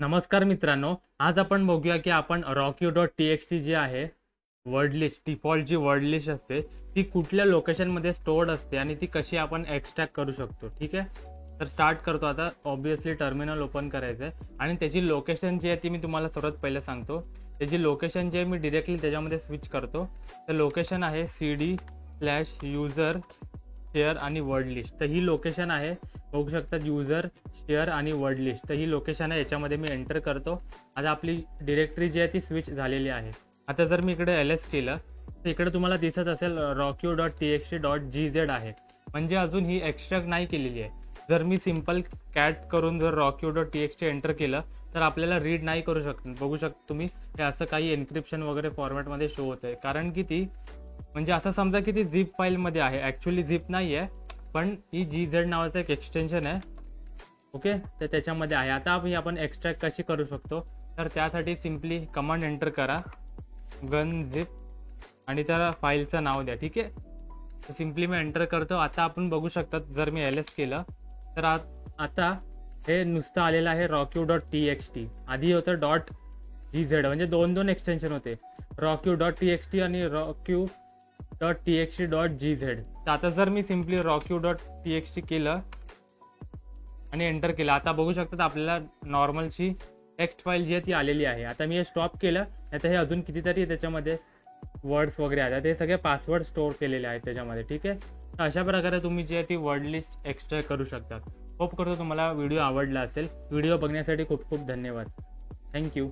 नमस्कार मित्रांनो, आज आपण बघूया की आपण rockyu.txt जी आहे वर्ड लिस्ट, डिफॉल्ट जी वर्ड लिस्ट असते ती कुठल्या लोकेशनमध्ये स्टोर्ड असते आणि ती कशी आपण एक्स्ट्रॅक्ट करू शकतो. ठीक आहे, तर स्टार्ट करतो. आता ऑब्विसली टर्मिनल ओपन करायचं आहे आणि त्याची लोकेशन जी आहे ती मी तुम्हाला सर्वात पहिले सांगतो. त्याची लोकेशन जी आहे मी डिरेक्टली त्याच्यामध्ये स्विच करतो. तर लोकेशन आहे cd/user शेअर आणि वर्ड लिस्ट. तर ही लोकेशन आहे, बघू शकता, युजर शेअर आणि वर्ड लिस्ट. तर ही लोकेशन आहे, याच्यामध्ये मी एंटर करतो. आता आपली डिरेक्टरी जी आहे ती स्विच झालेली आहे. आता जर मी इकडे ls केलं तर इकडे तुम्हाला दिसत असेल rockyu.txt.gz आहे, म्हणजे अजून ही एक्स्ट्रॅक्ट नाही केलेली आहे. जर मी सिम्पल कॅट करून जर rockyu.txt एंटर केलं तर आपल्याला रीड नाही करू शकत. बघू शकता तुम्ही, हे असं काही एन्क्रिप्शन वगैरे फॉर्मॅटमध्ये शो होत आहे, कारण की ती म्हणजे असं समजा की ती झिप फाईलमध्ये आहे. ॲक्च्युली झिप नाही आहे, पण ही gz नावाचं एक एक्सटेन्शन आहे. ओके, तर त्याच्यामध्ये आहे. आता आपण एक्स्ट्रॅक्ट कशी करू शकतो, तर त्यासाठी सिम्पली कमांड एंटर करा, गन झिप, आणि त्या फाईलचं नाव द्या. ठीक आहे, तर सिम्पली मी एंटर करतो. आता आपण बघू शकता, जर मी ls केलं तर आता हे नुसतं आलेलं आहे rockyu.txt. आधी होतं .gz, म्हणजे दोन एक्सटेन्शन होते, rockyu.txt आणि rockyu.txt.gz. तर आता जर मी सिम्पली rockyu.txt केलं आणि एंटर केलं, आता बघू शकतात आपल्याला नॉर्मलची टेक्स्ट फाईल जी आहे ती आलेली आहे. आता मी हे स्टॉप केलं, आता हे अजून कितीतरी त्याच्यामध्ये वर्ड्स वगैरे आहेत, ते सगळे पासवर्ड स्टोअर केलेले आहेत त्याच्यामध्ये. ठीक आहे, तर अशा प्रकारे तुम्ही जी आहे ती वर्ड लिस्ट एक्स्ट्रॅक्ट करू शकता. होप करतो तुम्हाला व्हिडिओ आवडला असेल. व्हिडिओ बघण्यासाठी खूप खूप धन्यवाद. थँक्यू.